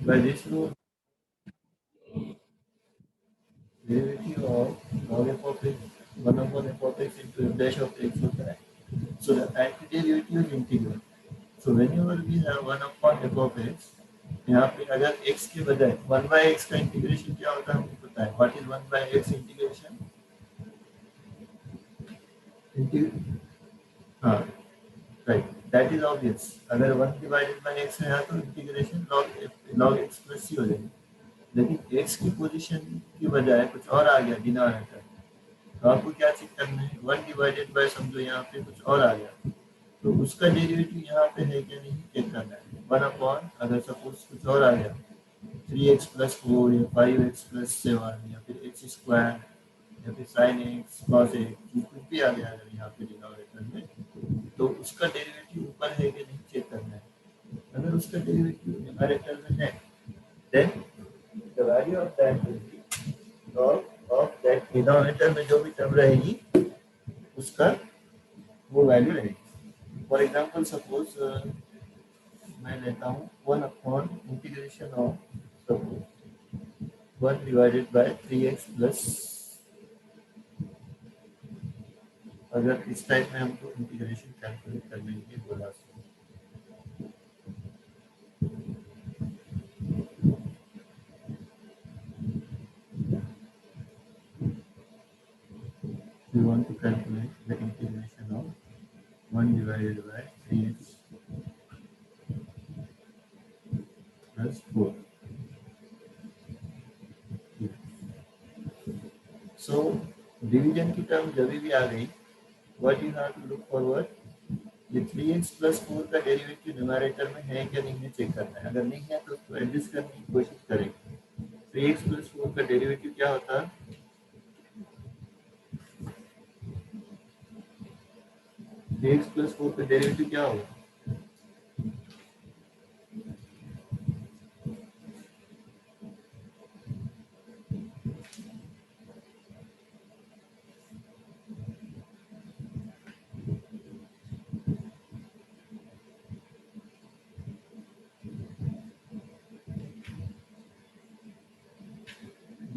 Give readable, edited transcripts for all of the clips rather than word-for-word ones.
By this rule, derivative of log f of x 1 upon f of x into f dash of x होता है. So the antiderivative is integral. So whenever we have 1 upon f of x, यहाँ पे अगर x के बजाय 1 by x का integration क्या होता है हमको पता है. What is 1 by x integration? हाँ, राइट, दैट इज ऑब्वियस. अगर 1 डिवाइडेड बाय x है तो integration log x plus c हो जाएगी. लेकिन x की पोजीशन की बजाय कुछ और आ गया डिनोमिनेटर, तो आपको क्या चेक करना है? 1 डिवाइडेड बाय समझो यहाँ पे कुछ और आ गया, तो उसका डेरिवेटिव यहाँ पे है क्या नहीं चेक करना है. 1 अपॉन अगर सपोज कुछ और आ गया 3x प्लस 4 या 5x प्लस 7 या फिर x स्क्वायर या फिर साइन एक्स कॉस एक्स कुछ भी आ गया अगर यहाँ पे डिनोमिनेटर में, तो उसका डेरिवेटिव ऊपर है कि नहीं चेक करना है. अगर उसका डेरिवेटिव न्यूमरेटर में है, then the value of that will be log of that denominator में जो भी टर्म रहेगी उसका वो वैल्यू रहेगी. फॉर एग्जांपल सपोज मैं लेता हूँ 1 upon integration of suppose 1 divided bye 3x plus, अगर इस टाइप में हमको इंटीग्रेशन कैलकुलेट करने के लिए बोला we want to calculate the integration of 1 divided by 3x plus 4. So division की टर्म जब भी आ गई, what you have to look forward, ये 3x plus 4 का डेरिवेटिव न्यूमरेटर में है क्या नहीं है चेक करना है. अगर नहीं है तो उसको एडजस्ट करने की कोशिश करेंगे. 3x plus 4 का डेरिवेटिव क्या होता है? 3x plus 4 का डेरिवेटिव क्या होगा?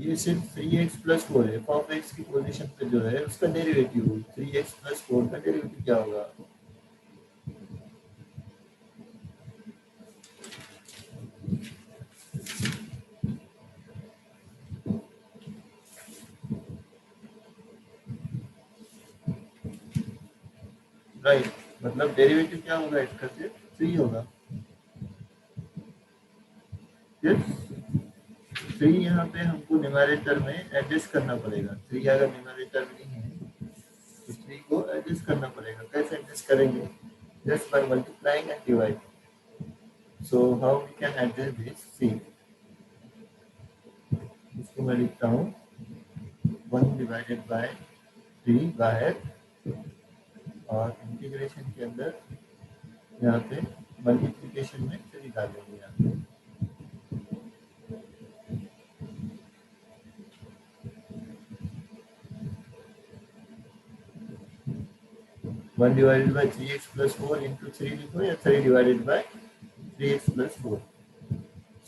ये सिर्फ 3x प्लस 4 है. एफ ऑफ एक्स की पोजीशन पे जो है उसका डेरिवेटिव 3x प्लस 4 का डेरिवेटिव क्या होगा? राइट, मतलब डेरिवेटिव क्या होगा इसका? सिर्फ 3 होगा. यस, 3 यहाँ पे हमको न्यूमरेटर में एडजस्ट करना पड़ेगा. 3 अगर न्यूमरेटर में नहीं है तो 3 को एडजस्ट करना पड़ेगा. कैसे एडजस्ट करेंगे? Just by multiplying and divide. So how we can adjust this? See, इसको मैं लिखता हूँ 1 डिवाइडेड बाय 3 बाहर और इंटीग्रेशन के अंदर यहाँ पे मल्टीप्लिकेशन में 3 डालेंगे. यहाँ पे 1 divided bye 3x plus 4 into 3 लिखो या 3 डिवाइडेड बाय 3x प्लस 4.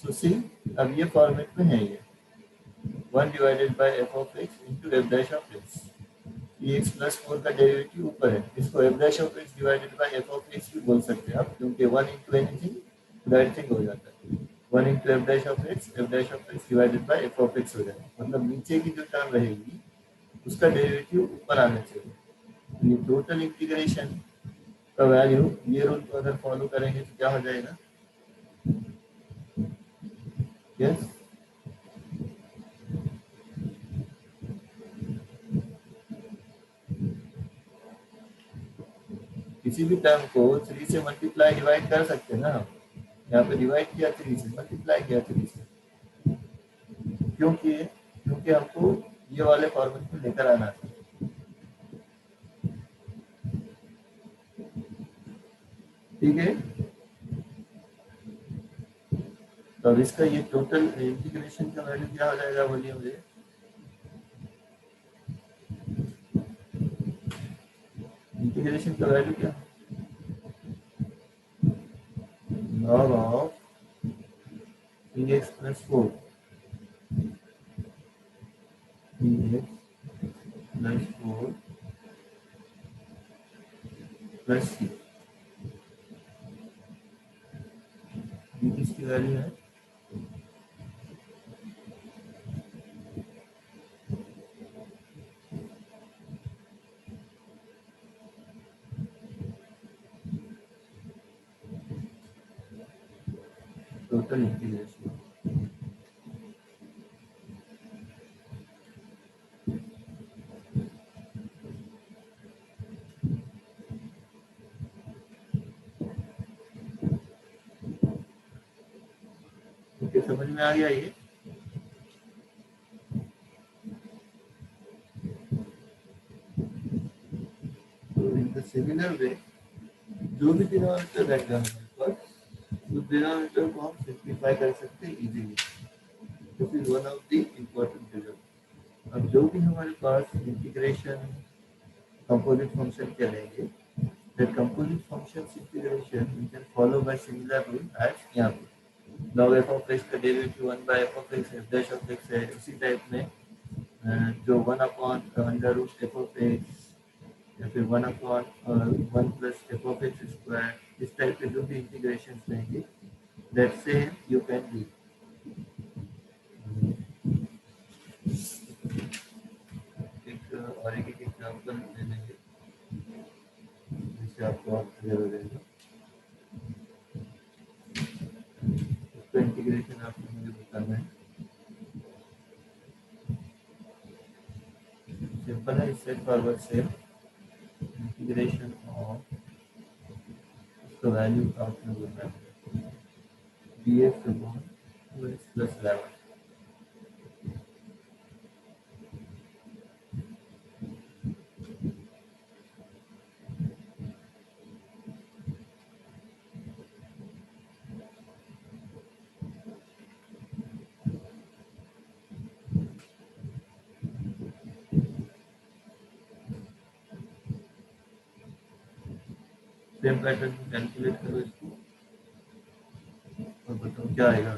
सो सी, अब ये फॉर्मेट में है. ये 1 divided bye F of x into F dash of x. ये एक्स प्लस 4 का डेरिवेटिव ऊपर है, इसको F dash of x divided by F of x भी बोल सकते हैं आप, क्योंकि 1 इंटू एनीथिंग दैट थिंग हो जाता है. 1 into F dash of x divided by F of x हो जाएगा. मतलब नीचे की जो टर्म रहेगी उसका डेरिवेटिव ऊपर आना चाहिए. ये टोटल इंटीग्रेशन का वैल्यू ये रूल को अगर फॉलो करेंगे तो क्या हो जाएगा? यस, किसी भी टर्म को 3 से मल्टीप्लाई डिवाइड कर सकते हैं ना. यहाँ पे डिवाइड किया 3 से, मल्टीप्लाई किया 3 से, क्योंकि क्योंकि हमको ये वाले फॉर्मूले को लेकर आना था. ठीक है, तो अब इसका ये टोटल इंटीग्रेशन का वैल्यू क्या हो जाएगा? बोलिए मुझे. इंटीग्रेशन का वैल्यू क्या? log of 3x plus 4, 3x plus 4 plus c, ये किसकी वैल्यू है? Total integration. ओके, समझ में आ गया ये? तो इन द सिमिलर वे जो भी डिनोमिनेटर रहेगा हमारे पास, उस डिनोमिनेटर को हम सिंप्लीफाई कर सकते हैं easily. This is one of the important result. अब जो भी हमारे पास इंटीग्रेशन कंपोजिट फंक्शन चलेंगे, that composite function integration we can follow by similar rule as यहाँ पे log f of x का derivative 1 by f of x f dash of x है। उसी टाइप में जो 1 upon under root f of x या फिर 1 upon 1 plus f of x square, इस टाइप के जो भी इंटीग्रेशन रहेंगे, दैट से यू कैन डू। एक और एक एग्जांपल ले लेंगे जिससे आपको और क्लियर हो जाएगा। इसका इंटीग्रेशन आपको मुझे बताना है। सिंपल है, इससे फॉरवर्ड से इंटीग्रेशन ऑफ इसका वैल्यू आपने बोलना है dx upon 2x plus 11। Same pattern में कैलकुलेट करो इसको और बताओ क्या आएगा।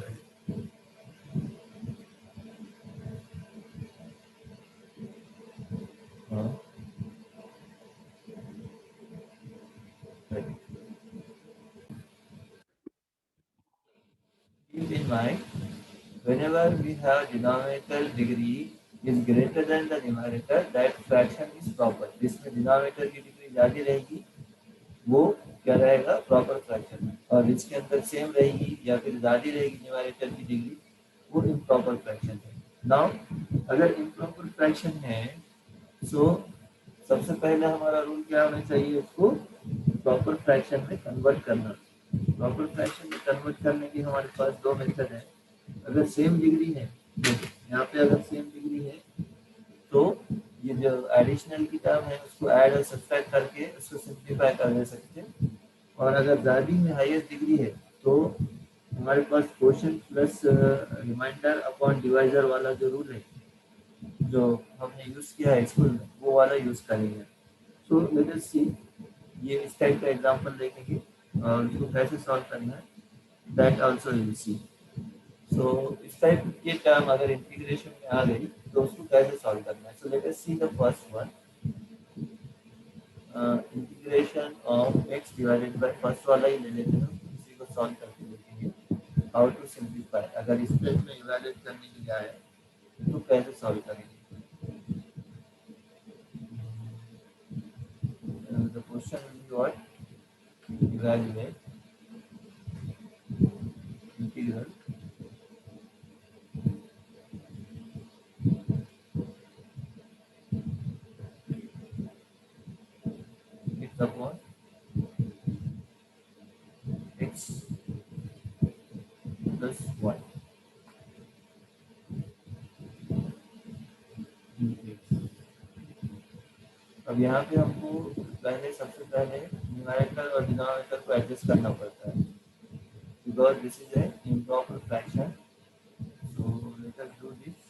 हाँ, keep in mind, whenever we have denominator degree is greater than the numerator, that fraction is proper। जिसमें denominator की डिग्री ज़्यादा रहेगी वो क्या रहेगा? Proper fraction. और इसके अंदर सेम रहेगी या फिर ज़्यादा रहेगी न्यूमरेटर की डिग्री, वो इम्प्रॉपर फ्रैक्शन है। नाउ अगर इम्प्रॉपर फ्रैक्शन है, सो सबसे पहले हमारा रूल क्या होना चाहिए? उसको प्रॉपर फ्रैक्शन में कन्वर्ट करना। प्रॉपर फ्रैक्शन में कन्वर्ट करने की हमारे पास दो मेथड है। अगर सेम डिग्री है, यहाँ पे अगर सेम डिग्री है तो ये जो एडिशनल की टर्म है उसको ऐड और सब्सट्रैक्ट करके उसको सिंप्लीफाई कर दे सकते हैं। और अगर ज़्यादा में हाईएस्ट डिग्री है तो हमारे पास quotient plus reminder upon divisor वाला जो रूल है जो हमने यूज़ किया है स्कूल में, वो वाला यूज़ करेंगे। सो लेट अस सी, ये इस टाइप का एग्जांपल देखेंगे और इसको कैसे सॉल्व करना है, that also you will see. So इस टाइप के टर्म अगर इंटीग्रेशन में आ गई तो उसको कैसे सॉल्व करना है। So let us see the first one, integration of x divided by, first वाला ही ले लेते हैं, इसी को सॉल्व करके देखेंगे हाउ टू सिंप्लीफाई। अगर इस टाइप में इवैल्यूएट करने के लिए आए तो कैसे सॉल्व करेंगे। The question will be what? Evaluate integral x upon x plus y dx। अब यहाँ पे हमको पहले सबसे पहले न्यूमरेटर और डिनोमिनेटर को एडजस्ट करना पड़ता है because this is a improper fraction. So let us do this.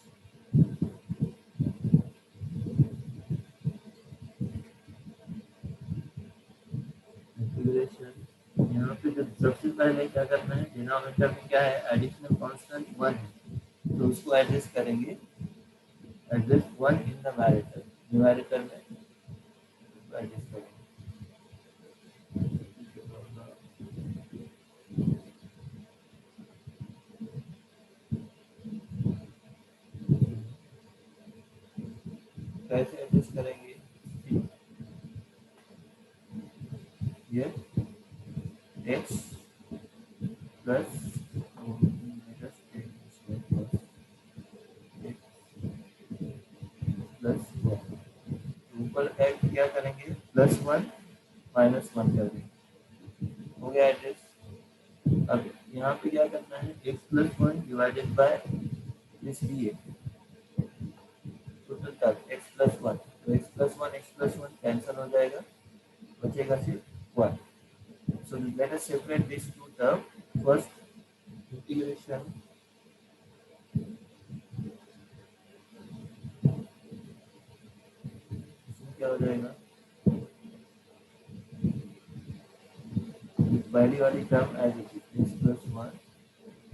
Integration यहाँ पे जब सबसे पहले क्या करना है, डिनोमिनेटर में क्या है, एडिशनल कांस्टेंट 1 है, तो उसको एडजस्ट करेंगे, एडजस्ट 1 इन द न्यूमेरिकल में एडजस्ट करेंगे। कैसे एडजस्ट करेंगे, ये x प्लस प्लस वन, ऊपर ऐड क्या करेंगे, प्लस 1 माइनस 1 कर देंगे, हो गया एड्रेस। अब यहाँ पे क्या करना है, x plus 1 divided by this D A, total term x plus 1, तो x प्लस 1 कैंसिल हो जाएगा, बचेगा सिर्फ 1। So let us separate these two terms. First, integration क्या हो जाएगा, पहली वाली term as it is x plus 1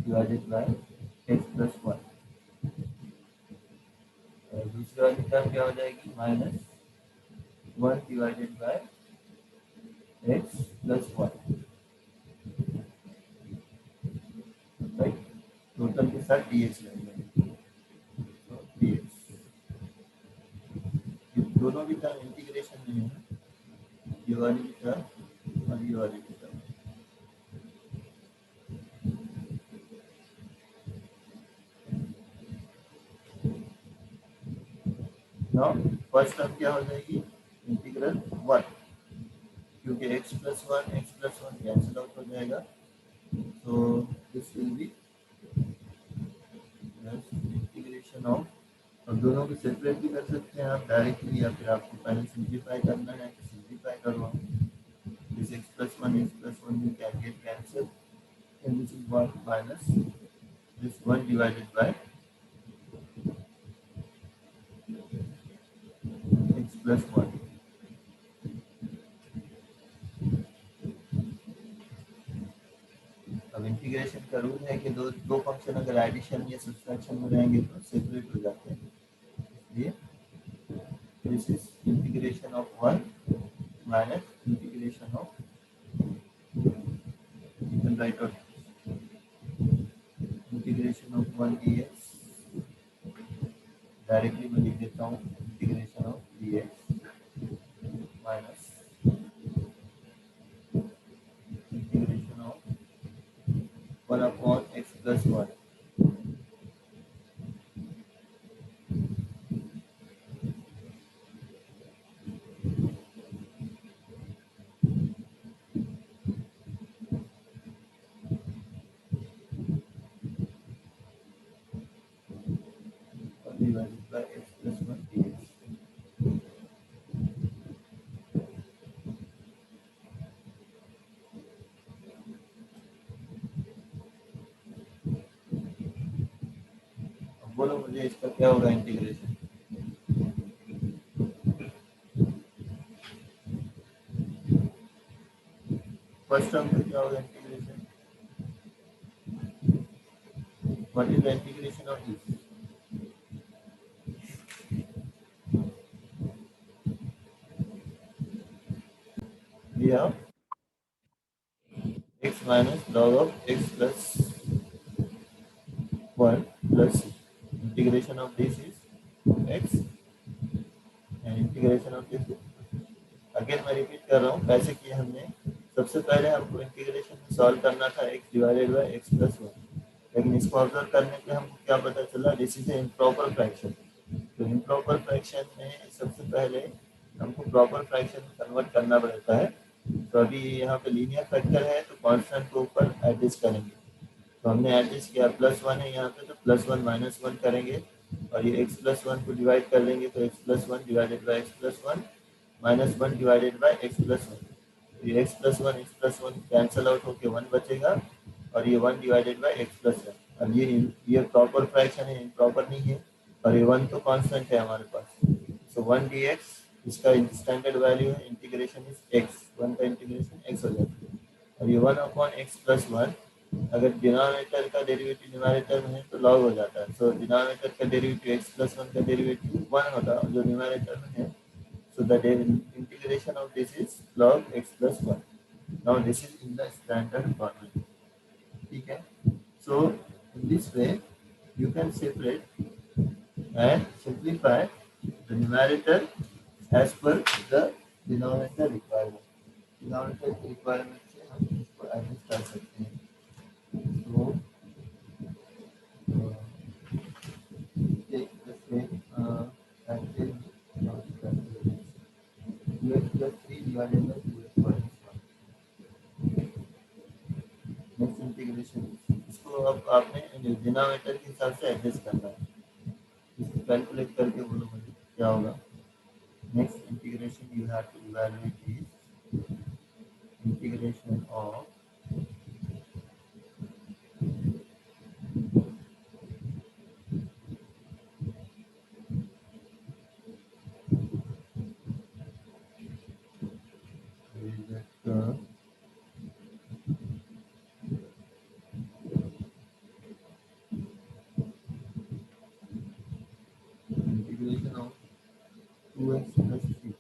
divided by x plus 1, और दूसरी वाली टर्म क्या हो जाएगी, minus 1 divided by x plus 1, right, total के साथ dx लगेगा, तो dx, दोनों की टर्म इंटीग्रेशन में है, ये वाली की टर्म और ये वाली की टर्म। नाउ फर्स्ट टर्म क्या हो जाएगी, इंटीग्रल 1, क्योंकि x प्लस 1 कैंसिल आउट हो जाएगा, तो this will be integration of, और दोनों को सेपरेट भी कर सकते हैं आप डायरेक्टली, या फिर आपको पहले सिंप्लीफाई करना है तो सिंप्लीफाई करो, this x plus 1 you can get cancelled, and this is 1 minus this 1 divided by x plus 1। अब इंटीग्रेशन का रूल है कि दो फंक्शन अगर एडिशन या सब्सट्रैक्शन में रहेंगे तो सेपरेट हो जाते हैं, इसलिए this is integration of 1 minus integration of, you can write out integration of 1 dx, directly मैं लिख देता हूँ integration of dx minus integration of 1 upon x plus 1, divided by x plus 1 dx। अब बोलो मुझे इसका क्या होगा इंटीग्रेशन, फर्स्ट टर्म का क्या होगा integration, what is the integration of this, we have x minus log of x plus 1 plus c, integration of this is x and integration of this, again मैं रिपीट कर रहा हूँ कैसे किया हमने। सबसे पहले हमको इंटीग्रेशन में सॉल्व करना था x divided by x plus 1, लेकिन इसको ऑब्जर्व करने पे हमको क्या पता चला, दिस इज इम्प्रॉपर फ्रैक्शन। तो इम्प्रॉपर फ्रैक्शन में सबसे पहले हमको प्रॉपर फ्रैक्शन में कन्वर्ट करना पड़ता है। तो अभी यहाँ पे लीनियर फैक्टर है तो कांस्टेंट को ऊपर एडजस्ट करेंगे, तो हमने एडजस्ट किया, प्लस 1 है यहाँ पे तो प्लस 1 माइनस 1 करेंगे, और ये x प्लस 1 को डिवाइड कर लेंगे तो x plus 1 divided by x plus 1 minus 1 divided by x plus 1, तो ये x प्लस 1 कैंसल आउट होके 1 बचेगा, और ये 1 डिवाइडेड बाई x प्लस 1। अब ये प्रॉपर फ्रैक्शन है, इम्प्रॉपर नहीं है, और ये 1 तो कांस्टेंट है हमारे पास, सो 1 dx इसका स्टैंडर्ड वैल्यू है, इंटीग्रेशन इज x, 1 का इंटीग्रेशन x हो जाता है, और ये 1 अपॉन x प्लस 1 अगर डिनोमिनेटर का डेरिवेटिव न्यूमरेटर में है तो लॉग हो जाता है। सो डिनोमिनेटर का डेरिवेटिव एक्स प्लस वन का डेरिवेटिव वन होता है जो न्यूमरेटर में है। So the integration of this is log x plus 1. Now this is in the standard format. ठीक है। So in this way you can separate and simplify the numerator as per the denominator requirement. Denominator requirement से हम इसको adjust कर सकते हैं। So take the same and then ux plus 3 divided by 2x minus 1. Next integration इसको अब आपने denominator के हिसाब से एडजस्ट करना है। इसको कैलकुलेट करके बोलो मुझे क्या होगा। Next integration you have to evaluate is integration of integration of 2x plus 3.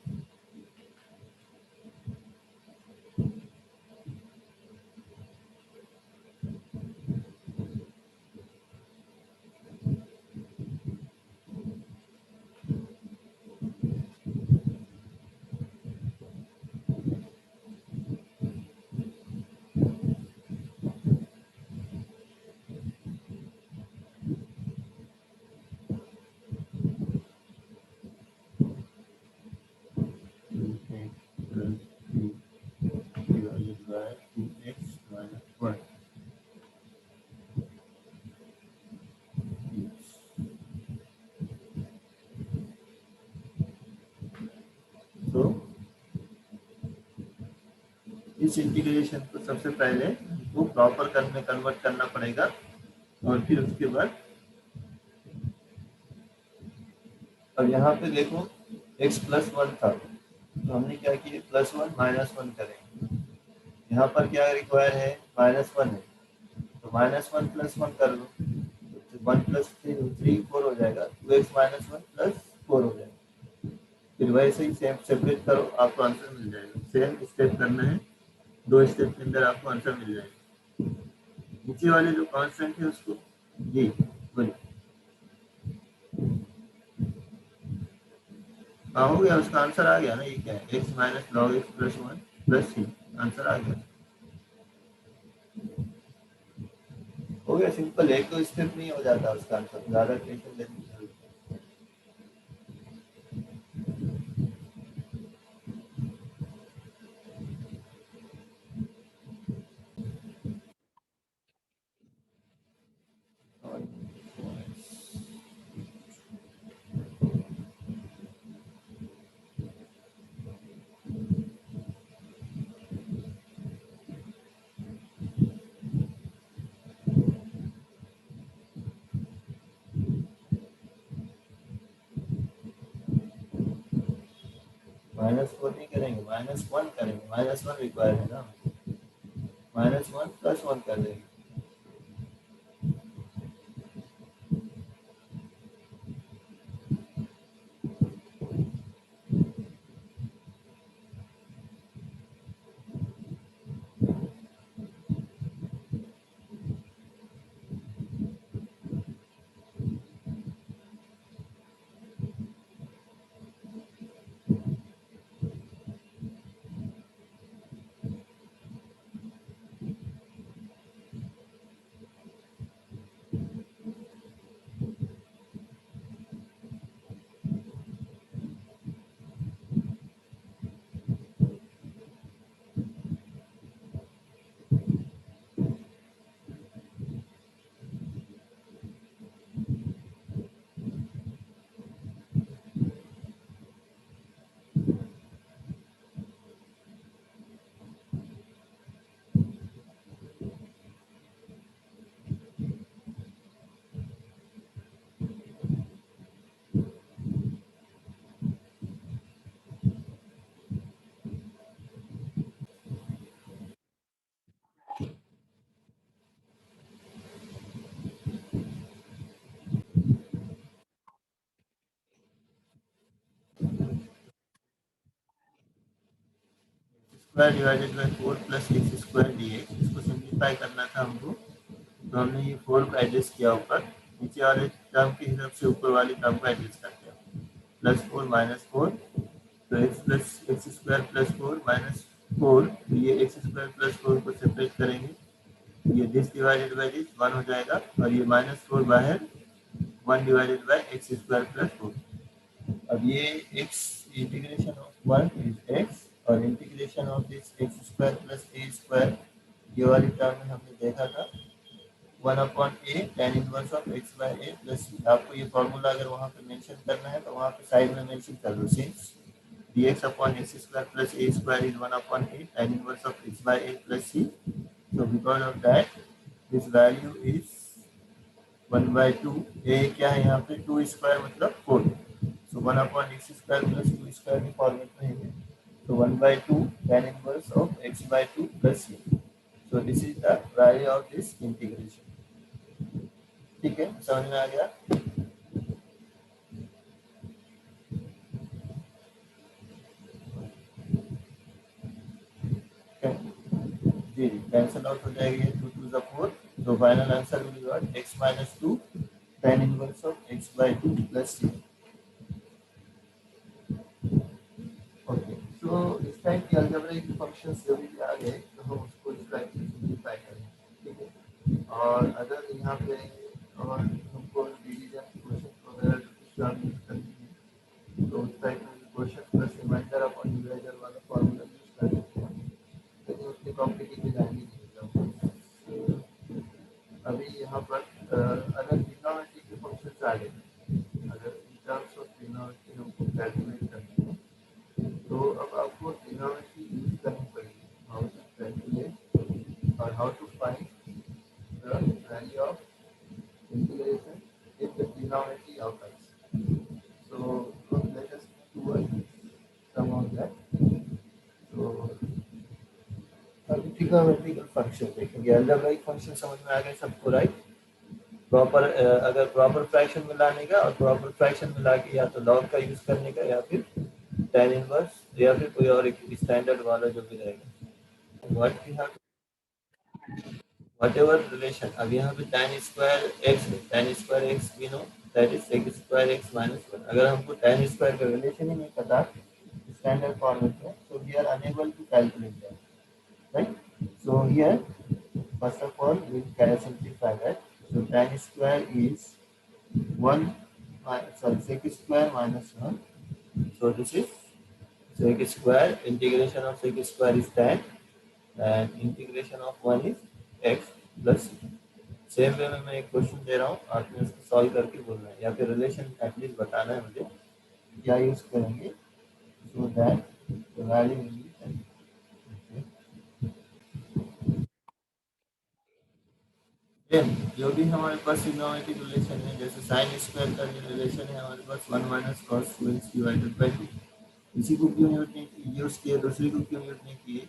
Divided by 2x minus 1. तो इस इंटीग्रेशन को सबसे पहले हमको प्रॉपर में कन्वर्ट करना पड़ेगा और फिर उसके बाद अब यहाँ पे देखो x प्लस वन था तो हमने क्या किया प्लस वन माइनस वन करेंगे। यहाँ पर क्या रिक्वायर है माइनस वन है तो माइनस वन प्लस वन कर लो तो वन प्लस थ्री फोर हो जाएगा। Two x minus one plus four हो जाएगा। फिर वैसे ही सेम सेपरेट करो आपको आंसर मिल जाएगा। सेम स्टेप करना है, दो स्टेप के अंदर आपको आंसर मिल जाएगा। नीचे वाले जो कांस्टेंट है उसको जी बोलिए हाँ हो गया उसका आंसर आ गया ना। ये क्या है x minus log x plus one plus three answer आ गया। हो गया सिंपल। एक दो स्टेप नहीं हो जाता उसका आंसर, ज्यादा टेंशन लेने की जरूरत माइनस फोर नहीं करेंगे माइनस वन करेंगे। माइनस वन रिक्वायर है ना, माइनस वन प्लस वन कर देंगे। Square divided by 4 plus x square D x, इसको सिंप्लीफाई करना था हमको, तो हमने ये 4 को एडजस्ट किया ऊपर, नीचे वाले टर्म के हिसाब से ऊपर वाली टर्म को एडजस्ट कर दिया, प्लस 4 माइनस 4, तो x plus x square plus 4 minus 4, ये एक्स स्क्वायर प्लस 4 को सेपरेट करेंगे, ये दिस डिवाइडेड बाई दिस 1 हो जाएगा, और ये माइनस 4 बाहर, 1 divided by x square plus 4। अब ये x integration of 1 is x, और integration of this x square plus a square, ये वाली टर्म में हमने देखा था 1 upon a tan inverse of x by a plus c. आपको ये फॉर्मूला अगर वहाँ पे मेंशन करना है तो वहाँ पे साइड में मेंशन कर दो, since dx upon x square plus a square is 1 upon a tan inverse of x by a plus c, so because of that this value is 1 by 2, ए क्या है यहाँ पे 2 स्क्वायर मतलब 4, so 1 upon x square plus 2 square के format में है, so 1 by 2 tan inverse of x by 2 plus c, so this is the value of this integration। ठीक है, समझ में आ गया? जी कैंसिल आउट हो जाएगी, 2 2 ज़ा 4, तो final answer will be what, x minus 2 tan inverse of x by 2 plus c। Okay, तो इस टाइप की अलजेब्रिक फंक्शंस जो भी आ गए तो हम उसको इस टाइप से सिंप्लीफाई करेंगे, ठीक है। और अगर यहाँ पे और हमको डिवीजन क्वेश्चन वगैरह कुछ यूज करनी है तो उस टाइप में question plus reminder upon divider वाला फॉर्मूला यूज कर सकते हैं, लेकिन उसके कॉम्प्लिकेटेड आएंगे नहीं। अभी यहाँ पर अगर ट्रिग्नोमेट्री के फंक्शंस आ गए, अगर इन टर्म्स ऑफ ट्रिग्नोमेट्री हमको कैलकुलेट करना है तो अब आपको ट्रिग्नोमेट्री यूज करनी पड़ेगी, हाउ टू कैलकुलेट और how to find the value of integration if the trigonometry occurs। So let us do some of that। तो अभी ट्रिग्नोमेट्रिकल फंक्शन देखेंगे, अलजेब्रिक फंक्शन समझ में आ गए सबको, राइट? प्रॉपर अगर प्रॉपर फ्रैक्शन में लाने का और प्रॉपर फ्रैक्शन में लाके या तो लॉग का यूज करने का या फिर tan इनवर्स या फिर कोई और एक स्टैंडर्ड वाला जो भी रहेगा, what we have whatever relation। अब यहाँ पे tan स्क्वायर x है, tan square x we know that is sec square x minus 1। अगर हमको tan स्क्वायर का रिलेशन ही नहीं पता स्टैंडर्ड फॉर्मेट में, so we are unable to calculate that, right? So here first of all we can simplify that, so tan square is 1 sorry sec square minus 1, so this is sec square, integration of sec square is tan and integration of 1 is x plus c। Same way में मैं एक question दे रहा हूँ, आपने उसको solve करके बोलना है या फिर रिलेशन एटलीस्ट बताना है मुझे क्या यूज करेंगे, so that the value will be. Then जो भी हमारे पास ट्रिग्नोमेट्रिक रिलेशन है, जैसे साइन स्क्वायर का जो रिलेशन है हमारे पास 1 minus cos 2x divided by 2, इसी को क्यों यूज किए, दूसरी को क्यों यूज नहीं किए,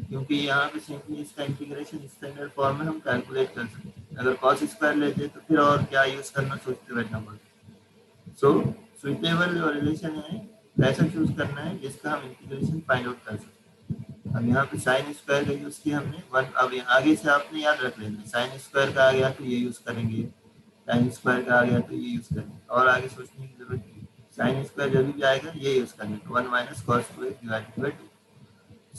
क्योंकि यहाँ पे सिंपली इसका इंटीग्रेशन स्टैंडर्ड फॉर्म में हम कैलकुलेट कर सकते हैं। अगर कॉस स्क्वायर लेते तो फिर और क्या यूज करना सोचते बैठना पड़ता। सो सुइटेबल जो रिलेशन है ऐसा चूज करना है जिसका हम इंटीग्रेशन फाइंड आउट कर सकते हैं। अब यहाँ पे साइन स्क्वायर का यूज किया हमने वन, अब आगे से आपने याद रख लेना, साइन स्क्वायर का आ गया तो ये यूज करेंगे, साइन स्क्वायर का आ गया तो ये यूज करेंगे, और आगे सोचने की जरूरत नहीं। साइन स्क्वायर जब भी आएगा ये यूज करना, 1 minus cos 2x divided by 2।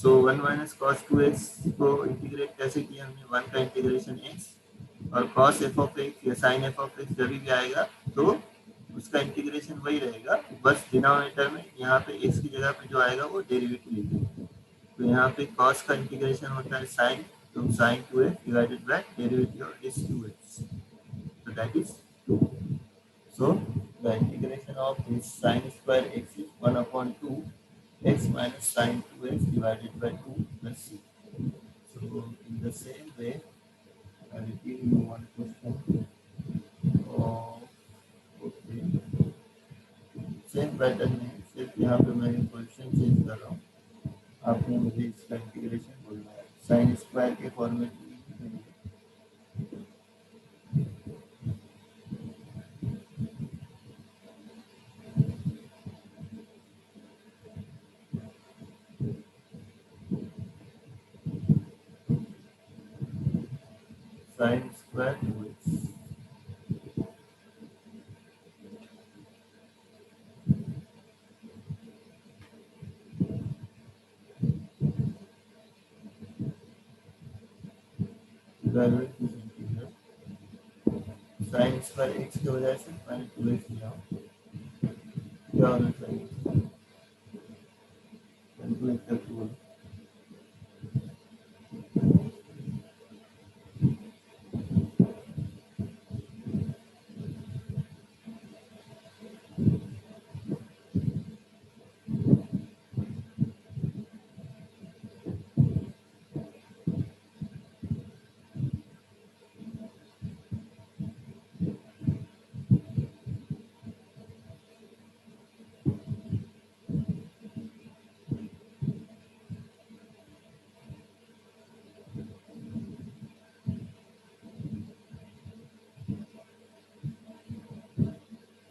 So 1 minus cos 2x को इंटीग्रेट कैसे किया हमने, 1 का इंटीग्रेशन x, और कॉस एफ ऑफ एक्स या साइन एफ ऑफ एक्स जब भी आएगा तो उसका इंटीग्रेशन वही रहेगा, बस डिनोमिनेटर में यहाँ पे x की जगह पे जो आएगा वो डेरिवेटिव लिखेंगे। तो यहाँ पे कॉस का इंटीग्रेशन होता है साइन, तो sine 2x divided by derivative of this 2x, so that is 2। So the integration of this sin square x is 1 upon 2 x minus sin 2x divided by 2 plus c। So in the same way, I will give you one question of okay, same pattern में सिर्फ यहाँ पे मैं position change कर रहा हूँ, आपने मुझे इसका इंटीग्रेशन बोलना है साइन स्क्वायर के फॉर्मेट में। Square 2x। Evaluate this integral, sine square x की वजह से मैंने 2x लिया, क्या होना चाहिए 2x का 2।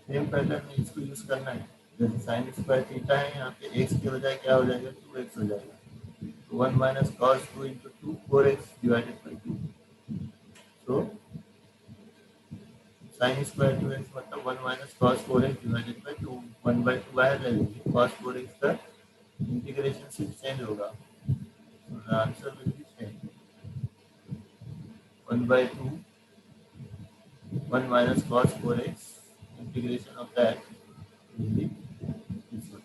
सेम पैटर्न में इसको यूज करना है, जैसे साइन स्क्वायर थीटा है, यहाँ पे x के बजाय क्या हो जाएगा 2x हो जाएगा, तो 1 minus cos 2 into 2 4x divided by 2। तो साइन स्क्वायर 2x मतलब 1 minus cos 4x divided by 2, 1/2 बाहर ले लेंगे, कॉस 4x का इंटीग्रेशन सिर्फ चेंज होगा, तो answer will be same 1/2 1 minus cos 4x, integration of that will be this one.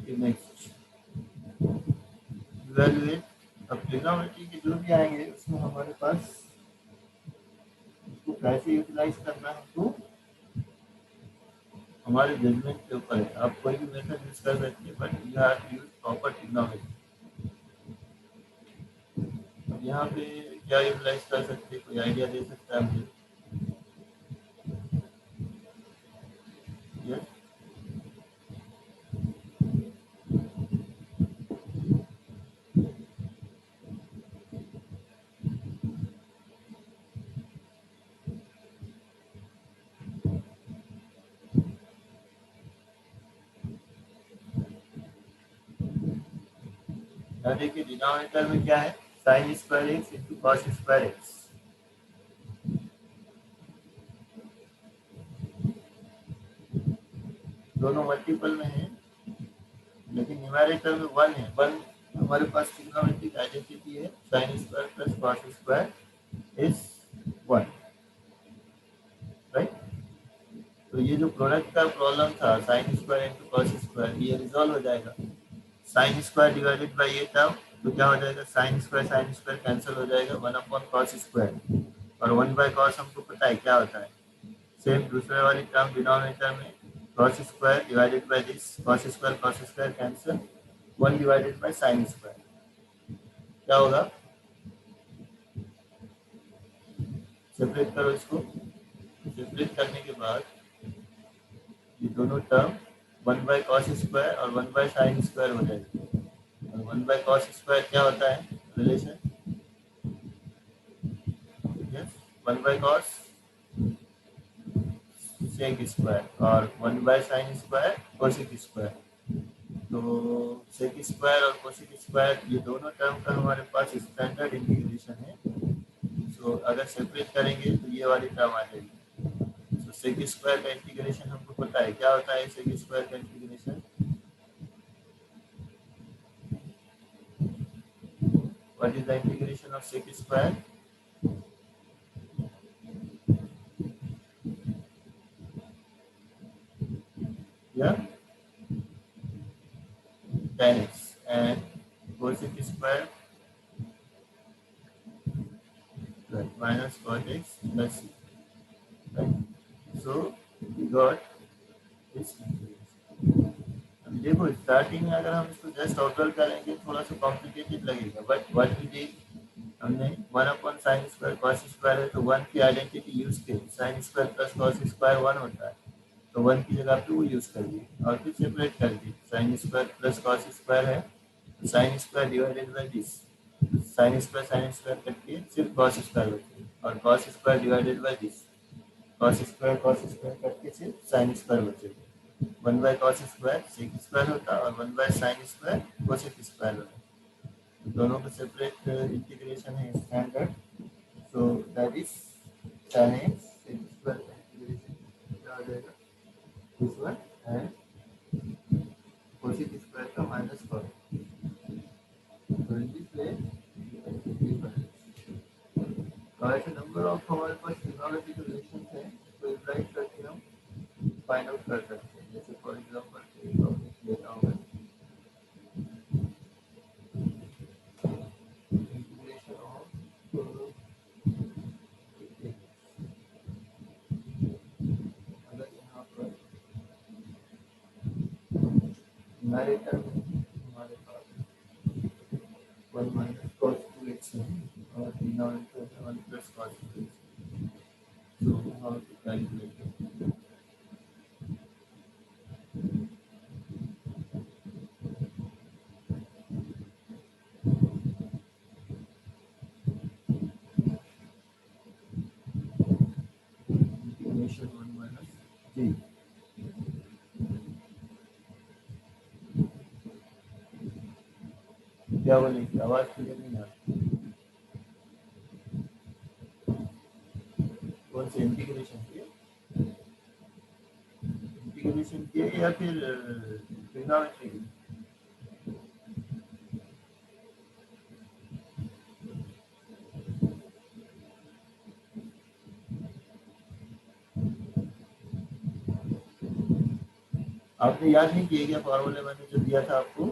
Okay, next. Evaluate. अब ट्रिग्नोमेट्री के जो भी आएंगे उसमें हमारे पास उसको कैसे यूटिलाइज करना है तो हमारे जजमेंट के ऊपर है, आप कोई भी मेथड यूज कर सकते हैं, but you have to use proper trigonometry. अब यहाँ पे क्या यूटिलाइज कर सकते हैं, कोई आइडिया दे सकता है मुझे? यस, यहाँ देखिए डिनोमिनेटर में क्या है, sine square x into cos square x, दोनों मल्टीपल में है, लेकिन न्यूमरेटर में 1 है। 1 हमारे पास ट्रिग्नोमेट्रिक आइडेंटिटी है, sine square plus cos square is 1, right. तो ये जो प्रोडक्ट का प्रॉब्लम था sine square into cos square, ये रिजॉल्व हो जाएगा। साइन स्क्वायर डिवाइडेड बाई ये टर्म, तो क्या हो जाएगा, साइन स्क्वायर कैंसिल हो जाएगा, 1 अपॉन कॉस स्क्वायर, और 1/cos हमको पता है क्या होता है। सेम दूसरे वाली टर्म डिनोमिनेटर में cos square divided by this, cos square cancel, 1 divided by sine square, क्या होगा, सेपरेट करो इसको, सेपरेट करने के बाद ये दोनों टर्म 1/cos स्क्वायर और 1/sin स्क्वायर हो जाएगी, और 1/cos स्क्वायर क्या होता है relation, yes 1/cos sec square और 1/sin स्क्वायर कोसेक स्क्वायर। तो सेक स्क्वायर और कोसेक स्क्वायर ये दोनों टर्म का हमारे पास स्टैंडर्ड इंटीग्रेशन है, तो अगर सेपरेट करेंगे तो ये वाली टर्म आ जाएगी। तो सेक स्क्वायर का इंटीग्रेशन हमको पता है क्या होता है, सेक स्क्वायर का integration what is the integration of sec square? या tan x and cosec square minus cot x plus c. Right? So we got this integration. अब देखो स्टार्टिंग में अगर हम इसको जस्ट ऑब्जर्व करेंगे थोड़ा सा कॉम्प्लिकेटेड लगेगा, बट व्हाट वी डिड, हमने 1/sin स्क्वायर cos स्क्वायर है तो 1 की आइडेंटिटी यूज की, sin square plus cos square 1 होता है तो 1 की जगह पे वो यूज कर दिए और फिर सेपरेट कर दिए। sin square plus cos square है तो sin square divided by this, sin square करके सिर्फ cos स्क्वायर बचेगा और cos square divided by this, cos square करके सिर्फ sin स्क्वायर बचेगा। 1/cos स्क्वायर sec स्क्वायर होता है और 1/sin स्क्वायर cosec स्क्वायर होता है। दोनों का सेपरेट इंटीग्रेशन है standard, so that is tan x sec square का इंटीग्रेशन क्या हो जाएगा, this one and cosec square का माइनस cos, तो इन दिस वे और ऐसे नंबर ऑफ हमारे पास ट्रिग्नोमेट्रिकल रिलेशंस हैं तो राइट करके हम फाइंड आउट कर सकते हैं। जैसे फॉर एग्जांपल लेता हूँ मैं इंटीग्रेशन ऑफ अगर यहाँ पर न्यूमरेटर में हमारे पास 1 minus cos 2x है और डिनोमिनेटर में 1 plus cos 2x, so how to calculate it? Integration 1 minus g, क्या बोलेंगे, आवाज क्लियर नहीं आ रही, कौन से इंटीग्रेशन किए या फिर ट्रिग्नोमेट्री की? आपने याद नहीं किए क्या फॉर्मूले मैंने जो दिया था आपको?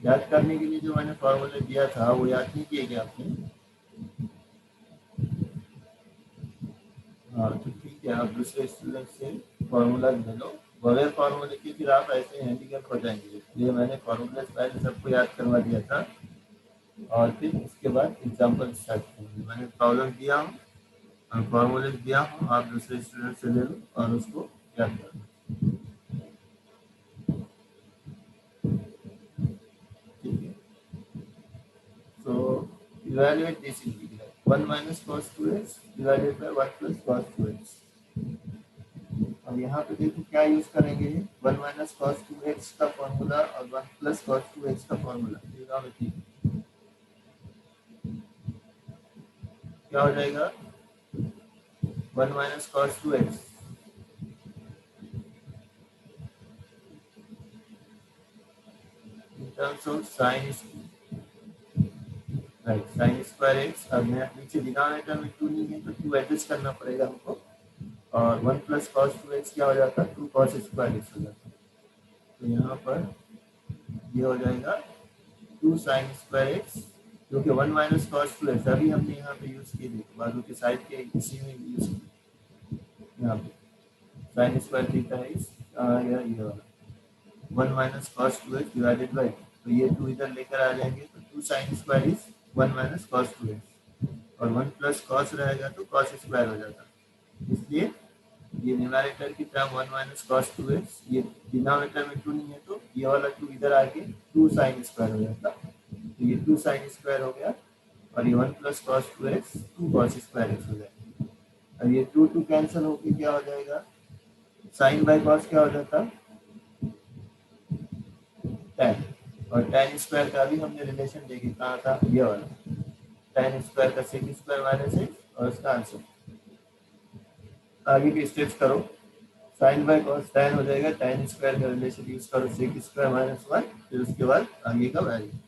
याद करने के लिए जो मैंने फॉर्मूले दिया था वो याद नहीं किए क्या आपने? हाँ तो ठीक है, आप दूसरे स्टूडेंट से फॉर्मूला ले लो, बगैर फॉर्मूले के फिर आप ऐसे हैंडीकैप हो जाएंगे, इसलिए मैंने फॉर्मूला पहले सबको याद करवा दिया था और फिर उसके बाद एग्जाम्पल स्टार्ट करेंगे। मैंने प्रॉब्लम दिया हूँ और फॉर्मूले दिया हूँ, आप दूसरे स्टूडेंट से ले लो और उसको याद कर लो, ठीक है। So evaluate this integral 1 minus cos 2x divided by 1 plus cos 2x। अब यहाँ पे देखो क्या यूज करेंगे, 1 minus cos 2x का फॉर्मूला और 1 plus cos 2x का फॉर्मूला, क्या हो जाएगा 1 minus cos 2x in terms of sin square x। अब मैं नीचे डिनोमिनेटर में 2 नहीं है तो 2 एडजस्ट करना पड़ेगा हमको और 1 plus cos 2x क्या हो जाता है 2 cos स्क्वायर x हो जाता है, तो यहाँ पर ये हो जाएगा 2 sin स्क्वायर x जो कि 1 minus cos 2x अभी हमने यहाँ पे यूज किए, देखो बाजू के साइड के इसी में यूज किए, यहाँ पे sin स्क्वायर थीटा x ये वाला 1 minus cos 2x divided bye, तो ये 2 इधर लेकर आ जाएंगे तो 2 sin square is 1 minus cos 2x और 1 plus cos रहेगा तो cos स्क्वायर हो जाता, इसलिए ये न्यूमरेटर की टर्म 1 minus cos 2x, ये डिनोमिनेटर में 2 नहीं है तो ये वाला 2 इधर आके 2 sin स्क्वायर हो जाता, तो ये 2 sin स्क्वायर हो गया और ये 1 plus cos 2x 2 cos square x हो जाएगा। अब ये 2 कैंसिल होके क्या हो जाएगा, sin बाय cos क्या हो जाता tan, और tan स्क्वायर का भी हमने रिलेशन देखे कहा था, ये वाला tan स्क्वायर का sec स्क्वायर माइनस x और उसका आंसर। आगे के स्टेप्स करो, साइन बाय कॉस tan हो जाएगा, tan स्क्वायर का रिलेशन यूज करो sec स्क्वायर माइनस 1, फिर उसके बाद आगे का वैल्यू।